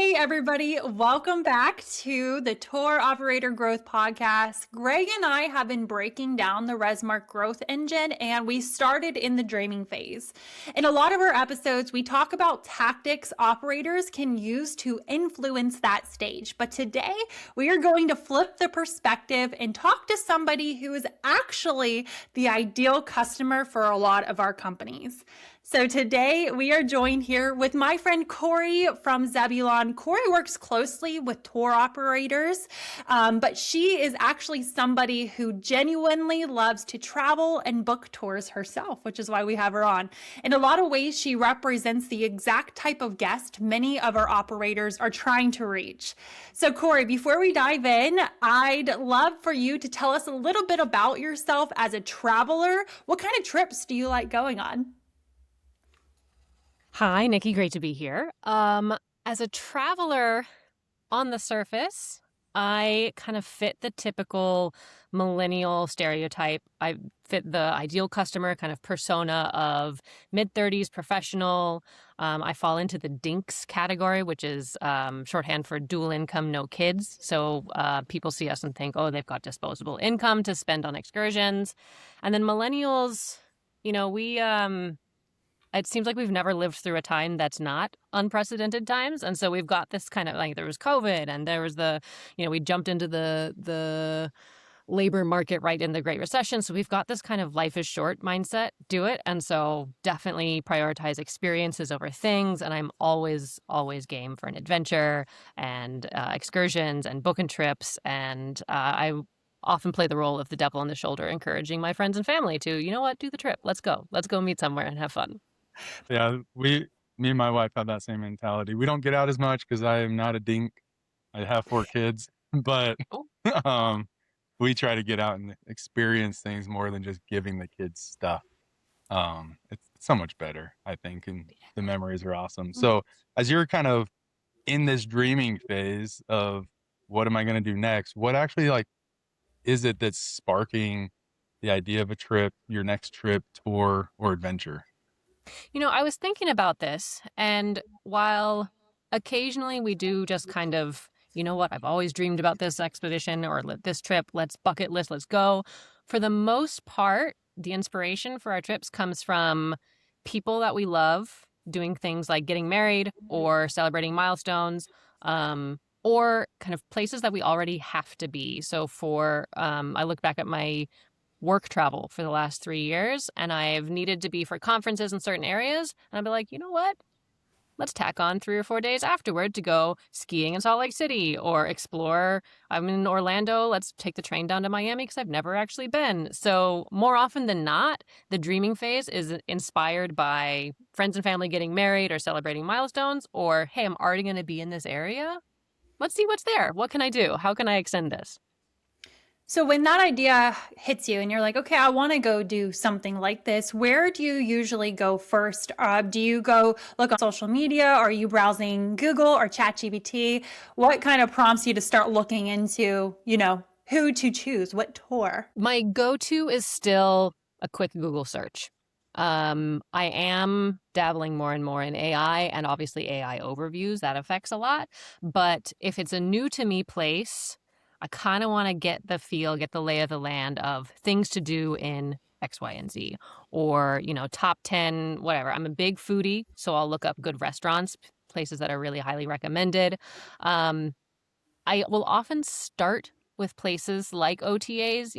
Hey, everybody. Welcome back to the Tour Operator Growth Podcast. Greg and I have been breaking down the Resmark growth engine, and we started in the dreaming phase. In a lot of our episodes, we talk about tactics operators can use to influence that stage. But today, we are going to flip the perspective and talk to somebody who is actually the ideal customer for a lot of our companies. So today we are joined here with my friend Corey from Zebulon. Corey works closely with tour operators, but she is actually somebody who genuinely loves to travel and book tours herself, which is why we have her on. In a lot of ways, she represents the exact type of guest many of our operators are trying to reach. So Corey, before we dive in, I'd love for you to tell us a little bit about yourself as a traveler. What kind of trips do you like going on? Hi, Nikki. Great to be here. As a traveler on the surface, I kind of fit the typical millennial stereotype. I fit the ideal customer kind of persona of mid-30s professional. I fall into the DINKS category, which is shorthand for dual income, no kids. So people see us and think, oh, they've got disposable income to spend on excursions. And then millennials, we... it seems like we've never lived through a time that's not unprecedented times. And so we've got this kind of like there was COVID and there was we jumped into the labor market right in the Great Recession. So we've got this kind of life is short mindset to it. And so definitely prioritize experiences over things. And I'm always, always game for an adventure and excursions and booking trips. And I often play the role of the devil on the shoulder, encouraging my friends and family to, you know what, do the trip. Let's go. Let's go meet somewhere and have fun. Yeah, me and my wife have that same mentality. We don't get out as much because I am not a dink. I have 4 kids, but Oh. we try to get out and experience things more than just giving the kids stuff. It's so much better, I think, and the memories are awesome. So as you're kind of in this dreaming phase of what am I going to do next, what actually is it that's sparking the idea of a trip, your next trip, tour, or adventure? I was thinking about this, and while occasionally we do just kind of, you know what, I've always dreamed about this expedition or this trip, let's bucket list, let's go. For the most part, the inspiration for our trips comes from people that we love doing things like getting married or celebrating milestones, or kind of places that we already have to be. So I look back at my work travel for the last 3 years, and I've needed to be for conferences in certain areas. And I'd be like, you know what? Let's tack on 3 or 4 days afterward to go skiing in Salt Lake City or explore. I'm in Orlando. Let's take the train down to Miami because I've never actually been. So more often than not, the dreaming phase is inspired by friends and family getting married or celebrating milestones, or, hey, I'm already going to be in this area. Let's see what's there. What can I do? How can I extend this? So when that idea hits you and you're like, okay, I want to go do something like this, where do you usually go first? Do you go look on social media? Are you browsing Google or ChatGPT? What kind of prompts you to start looking into, who to choose, what tour? My go-to is still a quick Google search. I am dabbling more and more in AI, and obviously AI overviews, that affects a lot. But if it's a new to me place, I kind of want to get the lay of the land of things to do in X, Y, and Z, or, top 10, whatever. I'm a big foodie, so I'll look up good restaurants, places that are really highly recommended. I will often start with places like OTAs,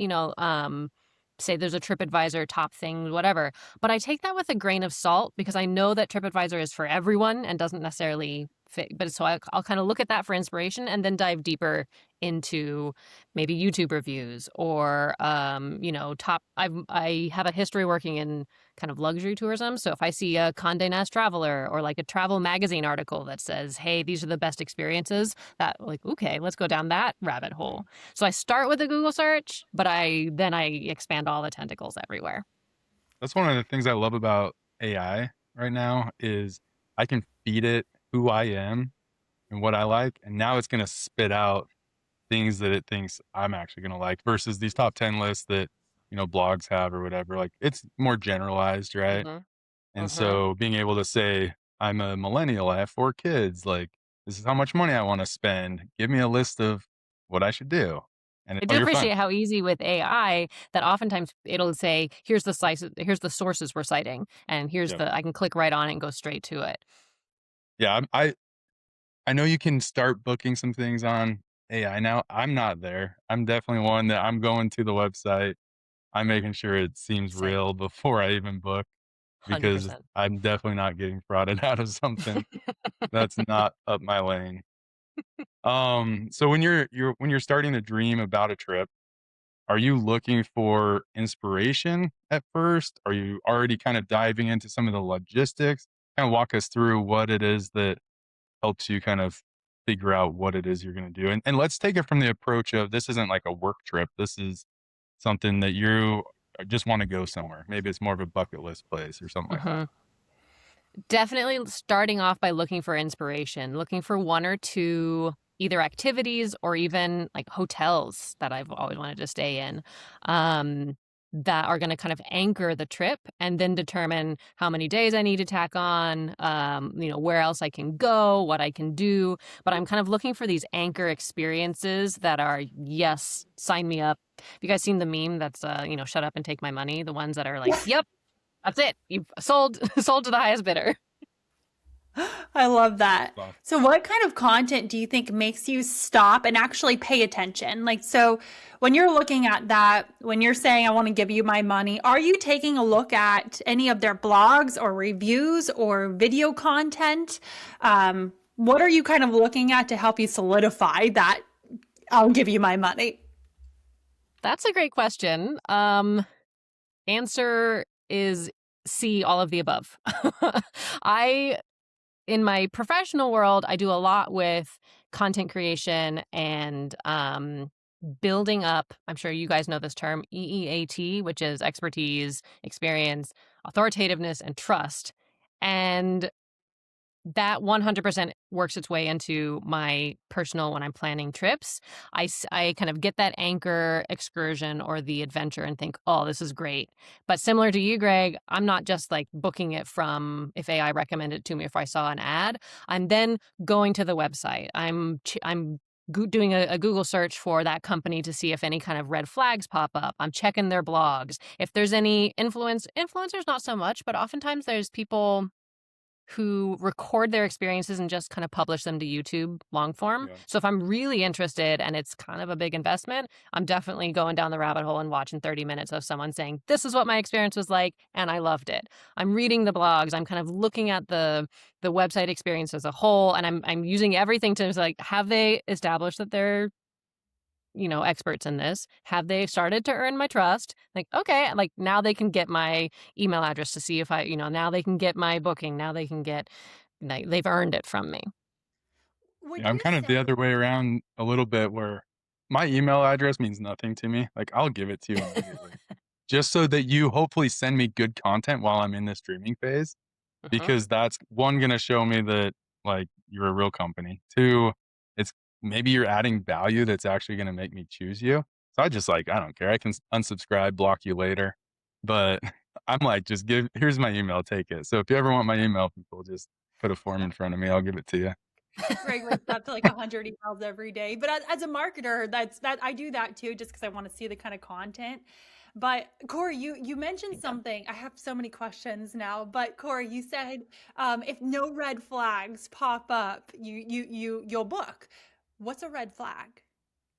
say there's a TripAdvisor top thing, whatever. But I take that with a grain of salt because I know that TripAdvisor is for everyone and doesn't necessarily fit. But so I'll kind of look at that for inspiration and then dive deeper into maybe YouTube reviews or, I have a history working in kind of luxury tourism. So if I see a Condé Nast Traveler or like a travel magazine article that says, hey, these are the best experiences, that okay, let's go down that rabbit hole. So I start with a Google search, but I expand all the tentacles everywhere. That's one of the things I love about AI right now is I can feed it who I am and what I like, and now it's going to spit out things that it thinks I'm actually going to like versus these top 10 lists that, blogs have or whatever. Like it's more generalized, right? Mm-hmm. And Mm-hmm. so being able to say, I'm a millennial, I have 4 kids, like This is how much money I want to spend. Give me a list of what I should do. And I oh, do you're fine. appreciate how easy with AI that oftentimes it'll say, here's the sources we're citing, and Yep. I can click right on it and go straight to it. Yeah, I know you can start booking some things on AI now. I'm not there. I'm definitely one that I'm going to the website. I'm making sure it seems Same. real before I even book because 100%. I'm definitely not getting frauded out of something that's not up my lane. So when you're starting to dream about a trip, are you looking for inspiration at first? Are you already kind of diving into some of the logistics? Kind of walk us through what it is that helps you kind of figure out what it is you're going to do. And let's take it from the approach of this isn't like a work trip. This is something that you just want to go somewhere. Maybe it's more of a bucket list place or something like that. Hmm. Definitely starting off by looking for inspiration, looking for one or two either activities or even like hotels that I've always wanted to stay in, um, that are going to kind of anchor the trip and then determine how many days I need to tack on, where else I can go, what I can do. But I'm kind of looking for these anchor experiences that are, yes, sign me up. Have you guys seen the meme that's, shut up and take my money? The ones that are like, yep, that's it. You've sold sold to the highest bidder. I love that. Wow. So, what kind of content do you think makes you stop and actually pay attention? Like, so when you're looking at that, when you're saying, I want to give you my money, are you taking a look at any of their blogs or reviews or video content? What are you kind of looking at to help you solidify that I'll give you my money? That's a great question. Answer is C, all of the above. I In my professional world, I do a lot with content creation and building up. I'm sure you guys know this term, EEAT, which is expertise, experience, authoritativeness, and trust. And that 100% works its way into my personal when I'm planning trips. I kind of get that anchor excursion or the adventure and think, oh, this is great. But similar to you, Greg, I'm not just like booking it from if AI recommended it to me, if I saw an ad. I'm then going to the website. I'm doing a Google search for that company to see if any kind of red flags pop up. I'm checking their blogs. If there's any influencers, not so much, but oftentimes there's people who record their experiences and just kind of publish them to YouTube long form. Yeah. So if I'm really interested and it's kind of a big investment, I'm definitely going down the rabbit hole and watching 30 minutes of someone saying, this is what my experience was like and I loved it. I'm reading the blogs, I'm kind of looking at the website experience as a whole, and I'm using everything to like, have they established that they're experts in this? Have they started to earn my trust? Like, okay, like now they can get my email address to see if now they can get my booking. Now they can get, like, they've earned it from me. Would Yeah, I'm you kind of the say, other way around a little bit where my email address means nothing to me. Like I'll give it to you immediately. Just so that you hopefully send me good content while I'm in this streaming phase. Mhm. Because that's one gonna show me that like you're a real company. Two, it's maybe you're adding value that's actually gonna make me choose you. So I just like, I don't care. I can unsubscribe, block you later. But I'm like, just here's my email, take it. So if you ever want my email, people just put a form in front of me. I'll give it to you. Greg wakes up to like 100 emails every day. But as a marketer, that I do that too, just because I want to see the kind of content. But Corey, you mentioned Big time. something. I have so many questions now. But Corey, you said if no red flags pop up, you'll book. What's a red flag?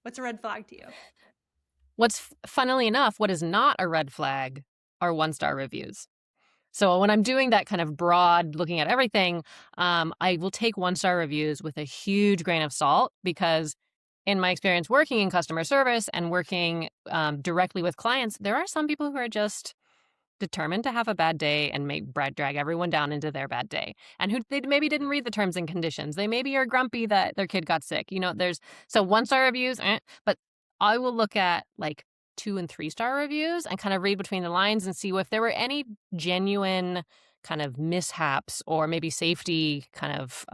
What's a red flag to you? Funnily enough, what is not a red flag are 1-star reviews. So when I'm doing that kind of broad looking at everything, I will take 1-star reviews with a huge grain of salt because in my experience working in customer service and working directly with clients, there are some people who are just determined to have a bad day and drag everyone down into their bad day, and who they maybe didn't read the terms and conditions. They maybe are grumpy that their kid got sick. There's so 1-star reviews, but I will look at like 2 and 3-star reviews and kind of read between the lines and see if there were any genuine kind of mishaps or maybe safety kind of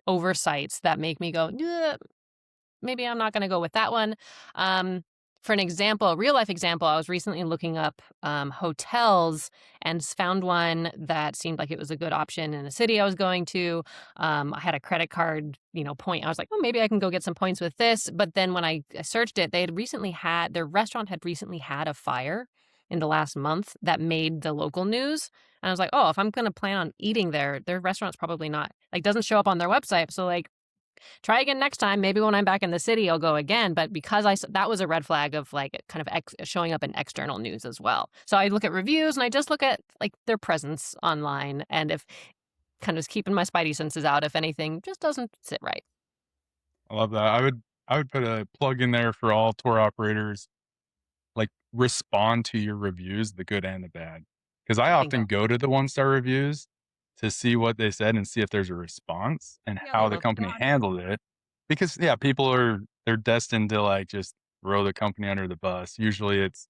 oversights that make me go, maybe I'm not going to go with that one. for an example, a real life example, I was recently looking up hotels and found one that seemed like it was a good option in a city I was going to. I had a credit card, point. I was like, oh, maybe I can go get some points with this. But then when I searched it, their restaurant had recently had a fire in the last month that made the local news. And I was like, oh, if I'm going to plan on eating there, their restaurant's probably not, like, doesn't show up on their website. So, like, try again next time. Maybe when I'm back in the city, I'll go again. But because that was a red flag of like kind of showing up in external news as well. So I look at reviews and I just look at like their presence online, and if kind of keeping my spidey senses out if anything just doesn't sit right. I love that. I would put a plug in there for all tour operators. Like, respond to your reviews, the good and the bad. Because I often Bingo. go to the one-star reviews to see what they said and see if there's a response and Yeah, how like the Love what's company gone. handled it. Because, yeah, they're destined to, like, just throw the company under the bus. Usually it's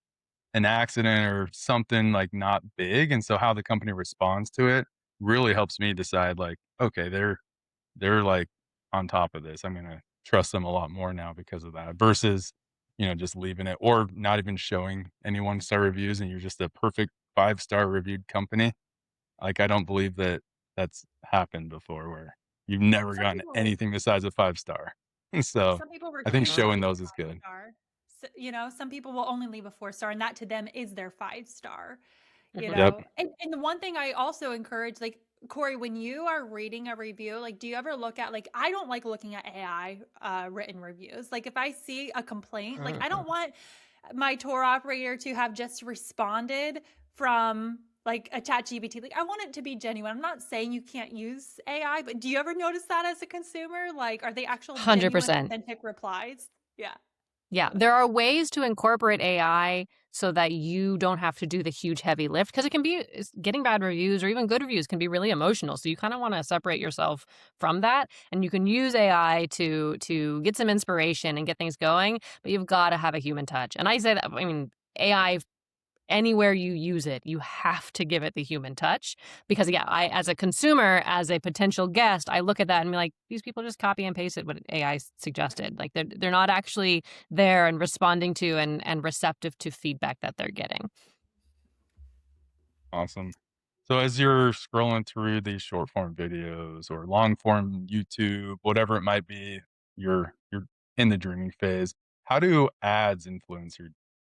an accident or something, like, not big, and so how the company responds to it really helps me decide, like, okay, they're, like, on top of this. I'm gonna trust them a lot more now because of that versus, just leaving it or not even showing any one-star reviews and you're just a perfect five-star reviewed company. Like, I don't believe that that's happened before where you've never Some gotten people anything besides a five-star. So, some people I think refuse to showing leave a those is good. 5 star. So, some people will only leave a 4 star, and that to them is their 5 star. Mhm. Yep. And the one thing I also encourage, like Corey, when you are reading a review, like, do you ever look at, like, I don't like looking at AI written reviews. Like, if I see a complaint, like, I don't want my tour operator to have just responded from like a chat GPT. Like, I want it to be genuine. I'm not saying you can't use AI, but do you ever notice that as a consumer? Like, are they actual genuine, 100%. authentic replies? Yeah. Yeah, there are ways to incorporate AI so that you don't have to do the huge heavy lift, because getting bad reviews or even good reviews can be really emotional. So you kind of want to separate yourself from that, and you can use AI to get some inspiration and get things going, but you've got to have a human touch. And I say that, I mean, AI, anywhere you use it, you have to give it the human touch. Because yeah, I, as a consumer, as a potential guest, I look at that and be like, these people just copy and pasted what AI suggested. Like they're not actually there and responding to and receptive to feedback that they're getting. Awesome. So as you're scrolling through these short form videos or long form YouTube, whatever it might be, you're in the dreaming phase. How do ads influence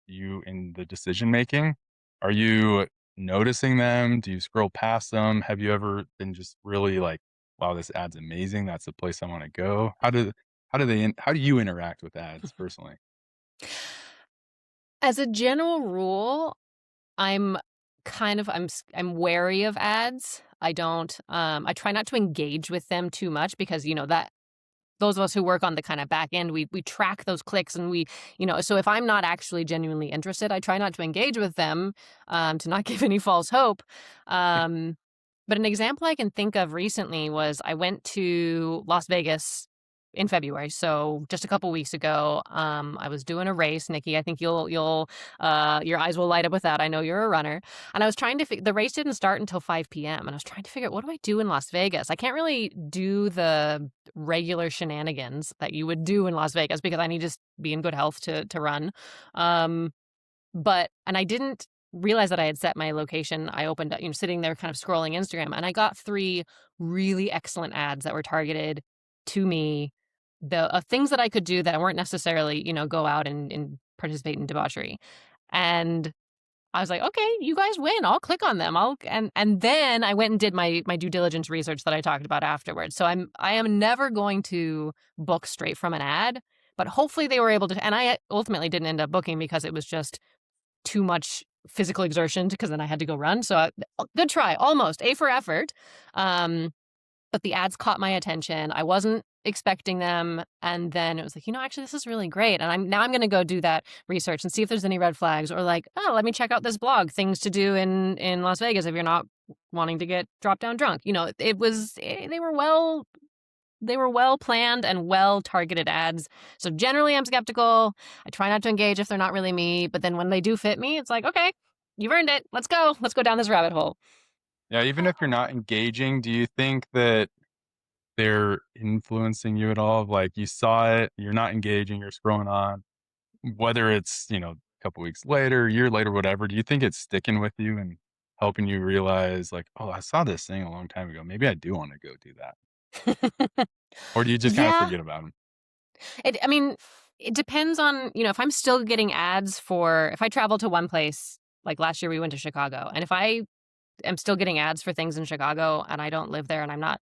you in the decision making? Are you noticing them? Do you scroll past them? Have you ever been just really like, wow, this ad's amazing. That's the place I want to go. How do you interact with ads personally? As a general rule, I'm I'm wary of ads. I try not to engage with them too much because that those of us who work on the kind of back end, we track those clicks, and so if I'm not actually genuinely interested, I try not to engage with them, to not give any false hope. Um, but an example I can think of recently was I went to Las Vegas in February, so just a couple weeks ago. I was doing a race, Nikki. I think you'll your eyes will light up with that. I know you're a runner, and I was trying to. The race didn't start until 5 p.m., and I was trying to figure out, what do I do in Las Vegas. I can't really do the regular shenanigans that you would do in Las Vegas because I need to be in good health to run. Um, and I didn't realize that I had set my location. I opened, sitting there kind of scrolling Instagram, and I got 3 really excellent ads that were targeted to me. The things that I could do that weren't necessarily, go out and participate in debauchery. And I was like, okay, you guys win. I'll click on them. And then I went and did my due diligence research that I talked about afterwards. So I am never going to book straight from an ad, but hopefully they were able to. And I ultimately didn't end up booking because it was just too much physical exertion, because then I had to go run. So good try, almost A for effort. But the ads caught my attention. I wasn't expecting them, and then it was like, actually, this is really great. And I'm going to go do that research and see if there's any red flags, or like, oh, let me check out this blog, things to do in Las Vegas if you're not wanting to get dropped down drunk. They were well planned and well targeted ads. So generally, I'm skeptical. I try not to engage if they're not really me. But then when they do fit me, it's like, okay, you've earned it. Let's go. Let's go down this rabbit hole. Yeah, even if you're not engaging, do you think that they're influencing you at all? Like, you saw it, you're not engaging, you're scrolling on. whether it's, a couple weeks later, a year later, whatever, do you think it's sticking with you and helping you realize like, oh, I saw this thing a long time ago. Maybe I do want to go do that. Or do you just kind of Yeah. forget about them? I mean, it depends on, if I'm still getting ads if I travel to one place, like last year we went to Chicago, and if I am still getting ads for things in Chicago and I don't live there and I'm not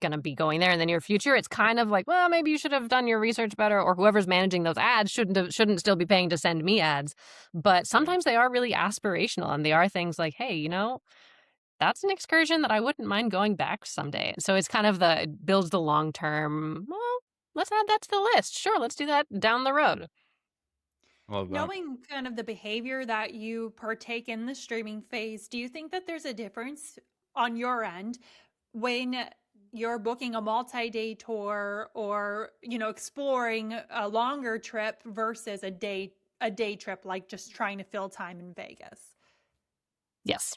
going to be going there in the near future, it's kind of like, well, maybe you should have done your research better, or whoever's managing those ads shouldn't still be paying to send me ads. But Right. sometimes they are really aspirational, and they are things like, hey, that's an excursion that I wouldn't mind going back someday. So it's kind of it builds the long term. Well, let's add that to the list. Sure, let's do that down the road. Love that. Knowing kind of the behavior that you partake in the streaming phase, do you think that there's a difference on your end when you're booking a multi-day tour or, exploring a longer trip versus a day trip, like just trying to fill time in Vegas? Yes.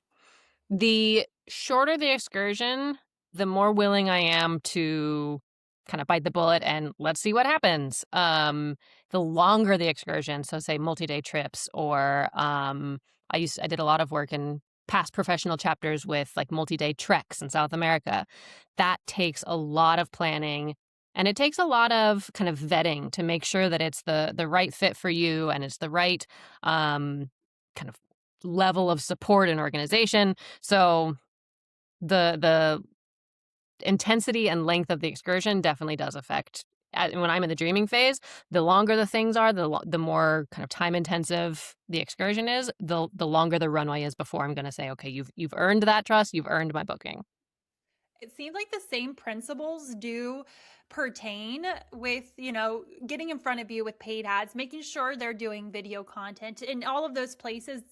The shorter the excursion, the more willing I am to kind of bite the bullet and let's see what happens. The longer the excursion, so say multi-day trips, or I did a lot of work in past professional chapters with like multi-day treks in South America. That takes a lot of planning, and it takes a lot of kind of vetting to make sure that it's the right fit for you and it's the right kind of level of support and organization. So the intensity and length of the excursion definitely does affect. When I'm in the dreaming phase, the longer the things are, the more kind of time intensive the excursion is, the longer the runway is before I'm going to say, okay, you've earned that trust, you've earned my booking. It seems like the same principles do pertain with, getting in front of you with paid ads, making sure they're doing video content in all of those places,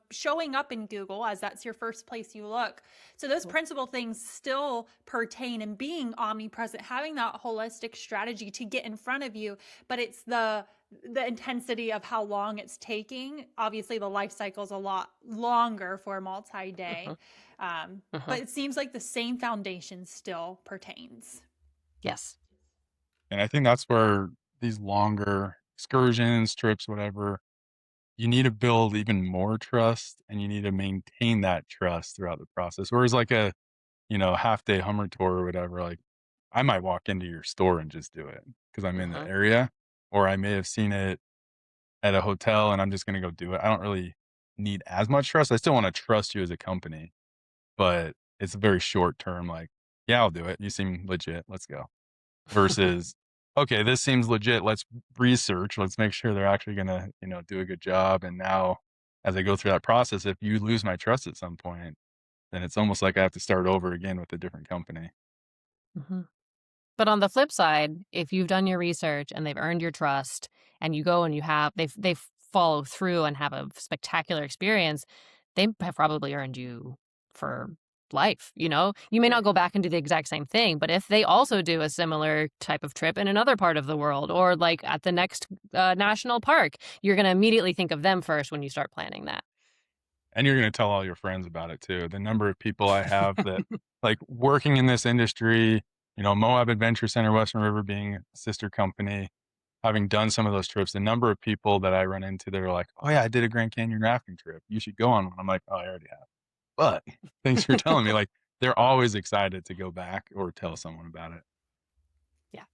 showing up in Google as that's your first place you look. So those principal things still pertain, and being omnipresent, having that holistic strategy to get in front of you, but it's the intensity of how long it's taking. Obviously the life cycle is a lot longer for a multi-day. Mhm, mhm. But it seems like the same foundation still pertains. Yes. And I think that's where these longer excursions, trips, whatever, you need to build even more trust and you need to maintain that trust throughout the process. Whereas like a, half day Hummer tour or whatever, like I might walk into your store and just do it because I'm in the Mhm, area, or I may have seen it at a hotel and I'm just going to go do it. I don't really need as much trust. I still want to trust you as a company, but it's a very short term, like, yeah, I'll do it. You seem legit. Let's go. Versus, okay, this seems legit. Let's research. Let's make sure they're actually going to, do a good job. And now, as I go through that process, if you lose my trust at some point, then it's almost like I have to start over again with a different company. mhm. But on the flip side, if you've done your research and they've earned your trust, and you go and they've followed through and have a spectacular experience, they have probably earned you for life. You may not Right. go back and do the exact same thing, but if they also do a similar type of trip in another part of the world, or like at the next national park, you're going to immediately think of them first when you start planning that. And you're going to tell all your friends about it too. The number of people I have that like working in this industry, Moab Adventure Center, Western River being a sister company, having done some of those trips, the number of people that I run into that are like, "Oh yeah, I did a Grand Canyon rafting trip. You should go on one." I'm like, "Oh, I already have." But thanks for telling me. Like they're always excited to go back or tell someone about it. Yeah.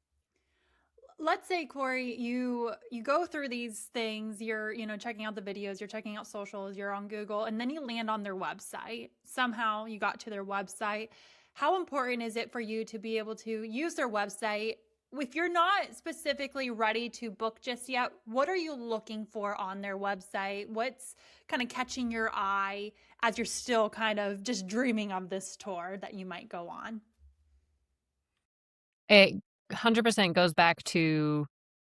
Let's say, Corey, you go through these things, you're, checking out the videos, you're checking out socials, you're on Google, and then you land on their website. Somehow you got to their website. How important is it for you to be able to use their website? If you're not specifically ready to book just yet, what are you looking for on their website? What's kind of catching your eye as you're still kind of just dreaming of this tour that you might go on? It 100% goes back to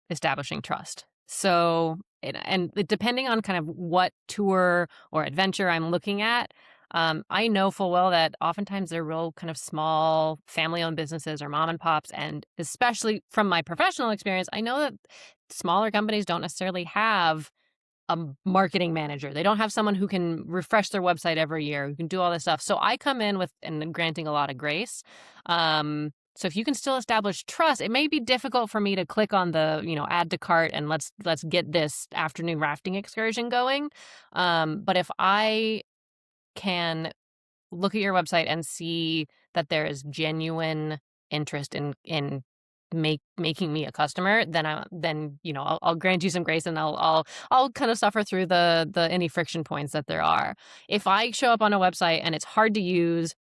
establishing trust. So, depending on kind of what tour or adventure I'm looking at, I know full well that oftentimes they're real kind of small family owned businesses or mom and pops. And especially from my professional experience, I know that smaller companies don't necessarily have a marketing manager. They don't have someone who can refresh their website every year, who can do all this stuff. So I come in with, and granting a lot of grace, So if you can still establish trust, it may be difficult for me to click on the, add to cart and let's get this afternoon rafting excursion going. But if I can look at your website and see that there is genuine interest in making me a customer, then I'll grant you some grace, and I'll kind of suffer through the any friction points that there are. If I show up on a website and it's hard to use,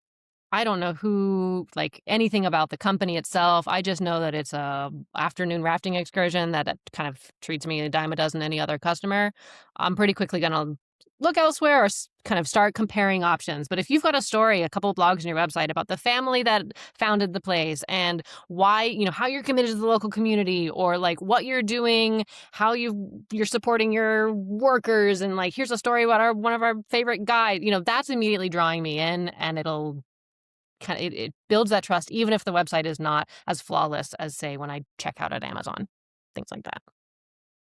I don't know like anything about the company itself. I just know that it's a afternoon rafting excursion that kind of treats me a dime a dozen any other customer. I'm pretty quickly gonna look elsewhere or kind of start comparing options. But if you've got a story, a couple of blogs on your website about the family that founded the place and why, how you're committed to the local community, or like what you're doing, how you're supporting your workers, and like here's a story about one of our favorite guys, that's immediately drawing me in, and it builds that trust, even if the website is not as flawless as, say, when I check out at Amazon, things like that.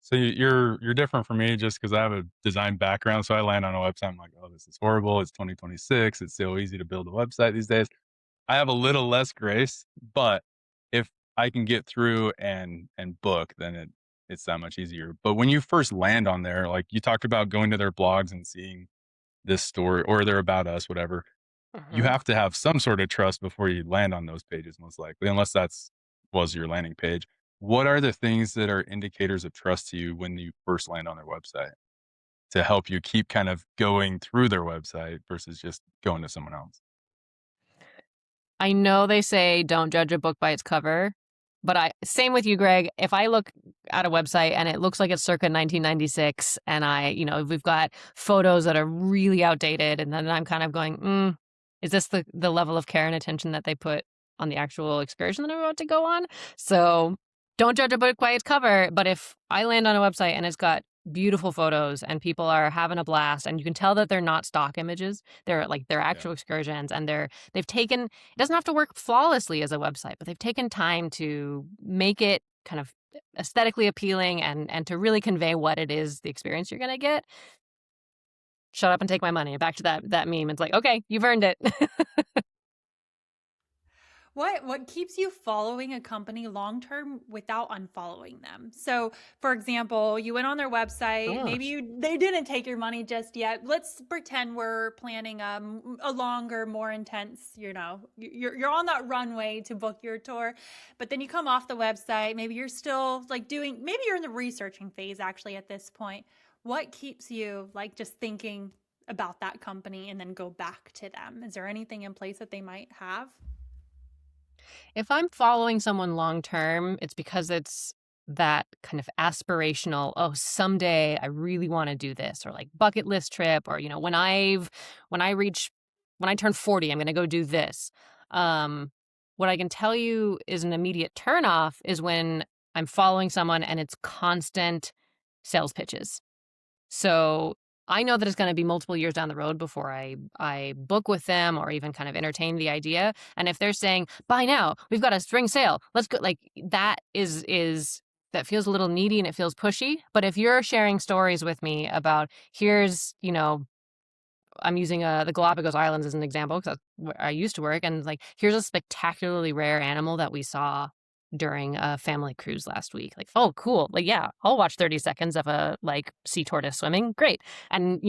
So you're different from me just because I have a design background. So I land on a website, I'm like, oh, this is horrible. It's 2026. It's so easy to build a website these days. I have a little less grace, but if I can get through and book, then it's that much easier. But when you first land on there, like you talked about going to their blogs and seeing this story or they're about us, whatever, you Mhm. have to have some sort of trust before you land on those pages, most likely, unless that's was your landing page. What are the things that are indicators of trust to you when you first land on their website to help you keep kind of going through their website versus just going to someone else? I know they say don't judge a book by its cover, but same with you, Greg. If I look at a website and it looks like it's circa 1996, and we've got photos that are really outdated, and then I'm kind of going, is this the level of care and attention that they put on the actual excursion that I'm about to go on? So don't judge a book by its cover. But if I land on a website and it's got beautiful photos and people are having a blast, and you can tell that they're not stock images, they're Yeah. actual excursions, and they've taken, it doesn't have to work flawlessly as a website, but they've taken time to make it kind of aesthetically appealing and to really convey what it is, the experience you're going to get. Shut up and take my money. Back to that meme. It's like, okay, you've earned it. What keeps you following a company long term without unfollowing them? So, for example, you went on their website, Oh. they didn't take your money just yet. Let's pretend we're planning a longer, more intense, you're on that runway to book your tour, but then you come off the website, maybe you're still like maybe you're in the researching phase actually at this point. What keeps you like just thinking about that company and then go back to them? Is there anything in place that they might have? If I'm following someone long term, it's because it's that kind of aspirational, oh, someday I really want to do this, or like bucket list trip, or when I reach when I turn 40, I'm going to go do this. Um what I can tell you is an immediate turnoff is when I'm following someone and it's constant sales pitches. So I know that it's going to be multiple years down the road before I book with them or even kind of entertain the idea. And if they're saying, buy now, we've got a spring sale, let's go, like that is that feels a little needy and it feels pushy. But if you're sharing stories with me about, here's, I'm using the Galapagos Islands as an example because that's where I used to work. And like, here's a spectacularly rare animal that we saw during a family cruise last week. Like, oh, cool. Like, yeah, I'll watch 30 seconds of a like sea tortoise swimming. Great. And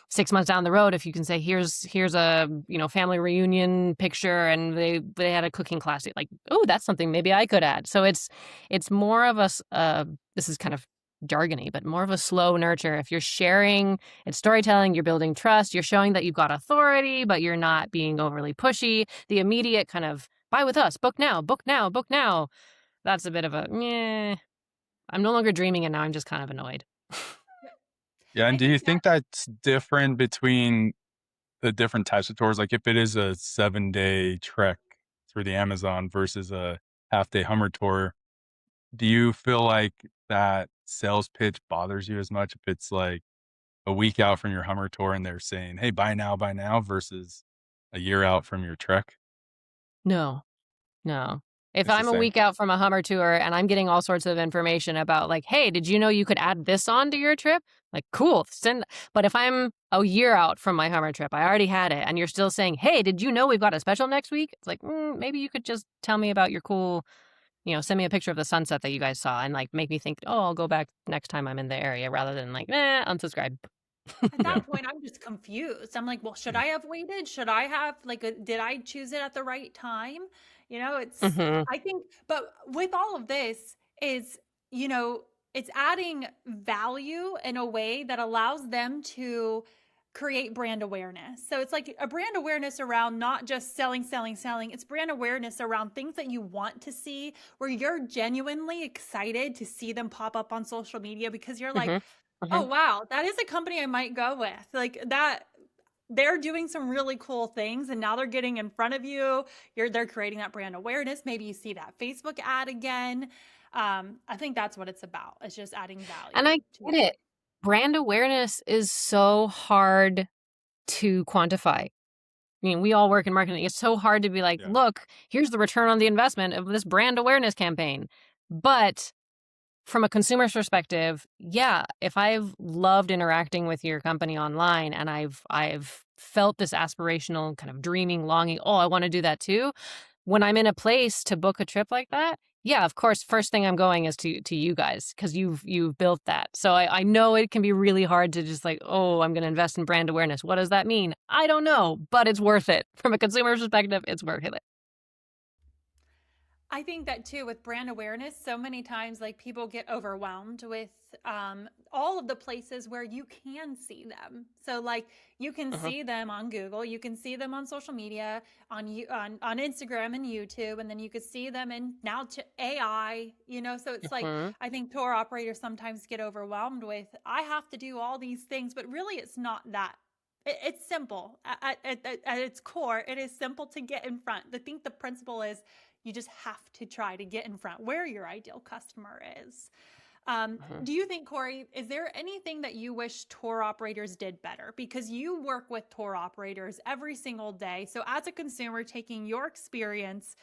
6 months down the road, if you can say, here's a family reunion picture, and they had a cooking class, like, oh, that's something maybe I could add. So it's more of this is kind of jargony, but more of a slow nurture. If you're sharing, it's storytelling, you're building trust, you're showing that you've got authority, but you're not being overly pushy. The immediate kind of buy with us, book now, book now, book now. That's a bit of a meh. I'm no longer dreaming, and now I'm just kind of annoyed. Yeah, and I do you think think that's different between the different types of tours? Like if it is a 7-day trek through the Amazon versus a half-day Hummer tour, do you feel like that sales pitch bothers you as much if it's like a week out from your Hummer tour and they're saying, "Hey, buy now," versus a year out from your trek? No, no. If It's the I'm a same. week out from a Hummer tour and I'm getting all sorts of information about like, hey, did you know you could add this on to your trip? Like, cool, send. But if I'm a year out from my Hummer trip, I already had it, and you're still saying, hey, did you know we've got a special next week? It's like, maybe you could just tell me about your cool, send me a picture of the sunset that you guys saw and like make me think, oh, I'll go back next time I'm in the area rather than like, unsubscribe. At Yeah. that point, I'm just confused. I'm like, well, should I have waited? Should I have did I choose it at the right time? It's Mm-hmm. I think, but with all of this is, you know, it's adding value in a way that allows them to create brand awareness. So it's like a brand awareness around not just selling, selling, selling. It's brand awareness around things that you want to see, where you're genuinely excited to see them pop up on social media because you're like, Mm-hmm. Mm-hmm. oh wow, that is a company I might go with. Like that they're doing some really cool things and now they're getting in front of you. They're creating that brand awareness. Maybe you see that Facebook ad again. I think that's what it's about. It's just adding And I value to get it. it. Brand awareness is so hard to quantify. I mean, we all work in marketing. It's so hard to be like, Yeah. look, here's the return on the investment of this brand awareness campaign. But from a consumer's perspective, yeah, if I've loved interacting with your company online and I've felt this aspirational kind of dreaming, longing, oh, I want to do that too. When I'm in a place to book a trip like that, yeah, of course, first thing I'm going is to you guys because you've built that. So I know it can be really hard to just like, oh, I'm going to invest in brand awareness. What does that mean? I don't know, but it's worth it. From a consumer perspective, it's worth it. I think that too with brand awareness, so many times like people get overwhelmed with all of the places where you can see them. So like you can Uh-huh. see them on Google, you can see them on social media, on Instagram and YouTube, and then you could see them in now to AI. So it's like Uh-huh. I think tour operators sometimes get overwhelmed with I have to do all these things, but really it's not that. It's simple at its core. It is simple to get in front. I think the principle is you just have to try to get in front where your ideal customer is. Uh-huh. Do you think, Corey, is there anything that you wish tour operators did better? Because you work with tour operators every single day. So, as a consumer taking your experience,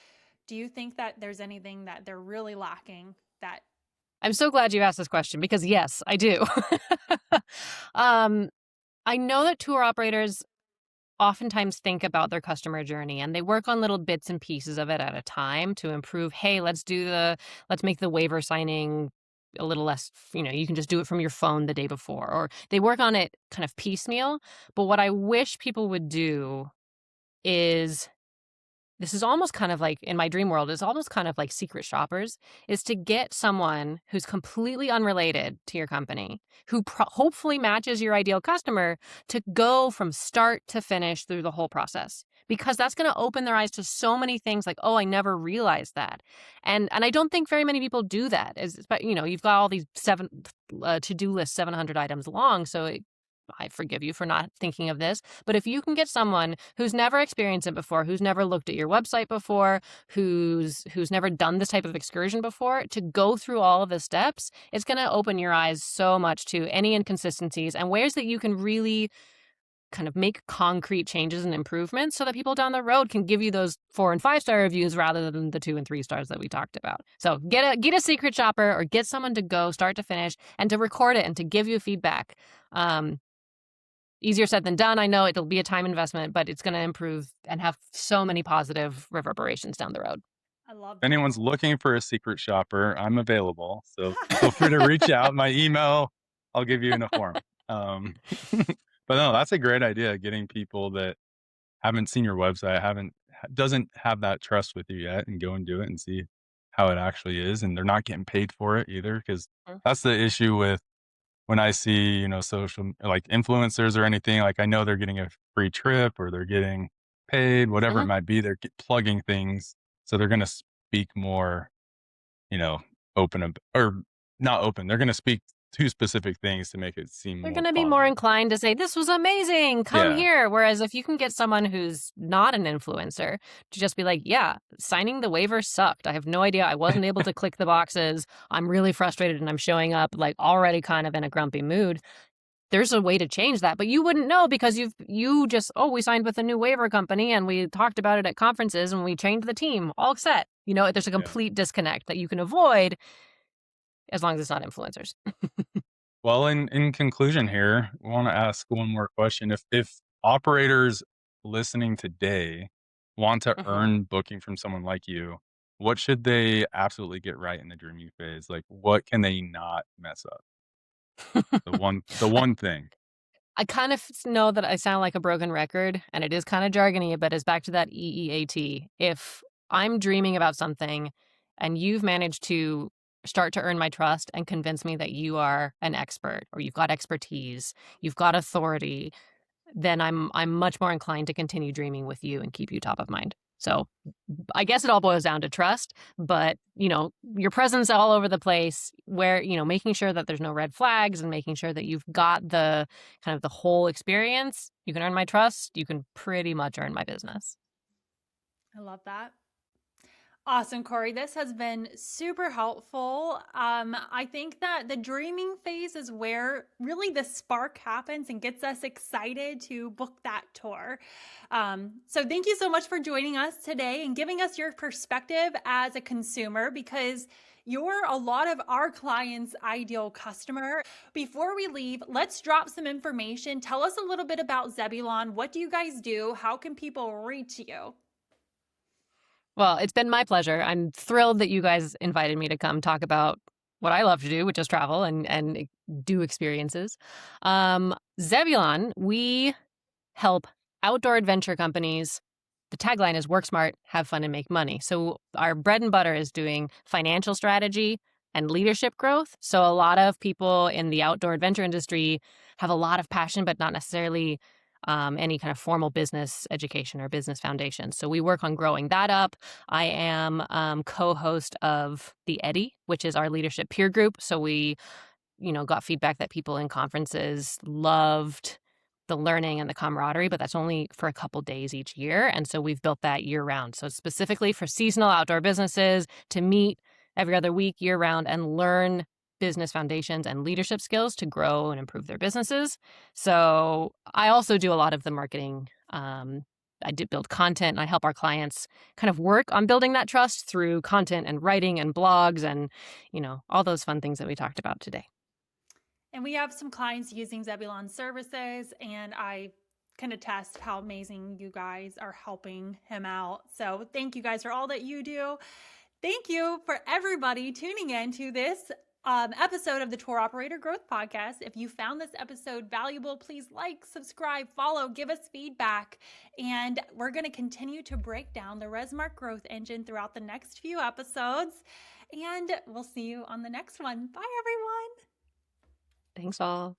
do you think that there's anything that they're really lacking that? I'm so glad you asked this question because yes, I do. um, I know that tour operators oftentimes think about their customer journey and they work on little bits and pieces of it at a time to improve. Hey, let's make the waiver signing a little less, you can just do it from your phone the day before, or they work on it kind of piecemeal. But what I wish people would do is this is almost kind of like in my dream world is almost kind of like secret shoppers is to get someone who's completely unrelated to your company who hopefully matches your ideal customer to go from start to finish through the whole process because that's going to open their eyes to so many things like, oh, I never realized that. And I don't think very many people do that. But you've got all these to-do list 700 items long, so I forgive you for not thinking of this, but if you can get someone who's never experienced it before, who's never looked at your website before, who's never done this type of excursion before, to go through all of the steps, it's going to open your eyes so much to any inconsistencies and ways that you can really kind of make concrete changes and improvements so that people down the road can give you those 4 and 5 star reviews rather than the 2 and 3 stars that we talked about. So get a secret shopper or get someone to go start to finish and to record it and to give you feedback. Easier said than done. I know it'll be a time investment, but it's going to improve and have so many positive reverberations down the road. I love If anyone's that. looking for a secret shopper, I'm available. So feel free to reach out. My email, I'll give you in a form. But no, that's a great idea. Getting people that haven't seen your website, doesn't have that trust with you yet, and go and do it and see how it actually is. And they're not getting paid for it either, because that's the issue with when I see, social like influencers or anything. Like I know they're getting a free trip or they're getting paid, whatever it Mhm. might be. They're plugging things, so they're going to speak more, you know, or not open. They're going to speak to specific things to make it seem They're more going to be more positive. inclined to say, this was amazing, come Yeah. here. Whereas if you can get someone who's not an influencer to just be like, yeah, signing the waiver sucked. I have no idea. I wasn't able to click the boxes. I'm really frustrated and I'm showing up like already kind of in a grumpy mood. there's a way to change that, but you wouldn't know because you just, oh, we signed with a new waiver company and we talked about it at conferences and we trained the team, all set. There's a complete disconnect that you can avoid as long as it's not influencers. Well, in conclusion here, I want to ask one more question. If operators listening today want to earn booking from someone like you, what should they absolutely get right in the dreaming phase? Like, what can they not mess up? The one thing. I kind of know that I sound like a broken record, and it is kind of jargony, but it's back to that EEAT. If I'm dreaming about something and you've managed to start to earn my trust and convince me that you are an expert or you've got expertise, you've got authority, then I'm much more inclined to continue dreaming with you and keep you top of mind. So I guess it all boils down to trust, but your presence all over the place where, making sure that there's no red flags and making sure that you've got the kind of the whole experience, you can earn my trust, you can pretty much earn my business. I love that. Awesome, Corey. This has been super helpful. I think that the dreaming phase is where really the spark happens and gets us excited to book that tour. So thank you so much for joining us today and giving us your perspective as a consumer, because you're a lot of our clients' ideal customer. Before we leave, let's drop some information. Tell us a little bit about Zebulon. What do you guys do? How can people reach you? Well, it's been my pleasure. I'm thrilled that you guys invited me to come talk about what I love to do, which is travel and do experiences. Zebulon, we help outdoor adventure companies. The tagline is work smart, have fun, and make money. So our bread and butter is doing financial strategy and leadership growth. So a lot of people in the outdoor adventure industry have a lot of passion, but not necessarily any kind of formal business education or business foundation. So we work on growing that up. I am co-host of the Eddy, which is our leadership peer group. So we, got feedback that people in conferences loved the learning and the camaraderie, but that's only for a couple days each year. And so we've built that year round. So specifically for seasonal outdoor businesses to meet every other week year round and learn business foundations and leadership skills to grow and improve their businesses. So I also do a lot of the marketing. I did build content and I help our clients kind of work on building that trust through content and writing and blogs and, all those fun things that we talked about today. And we have some clients using Zebulon services, and I can attest how amazing you guys are helping him out. So thank you guys for all that you do. Thank you for everybody tuning in to this episode of the Tour Operator Growth Podcast. If you found this episode valuable, please like, subscribe, follow, give us feedback. And we're going to continue to break down the ResMark growth engine throughout the next few episodes. And we'll see you on the next one. Bye, everyone. Thanks all.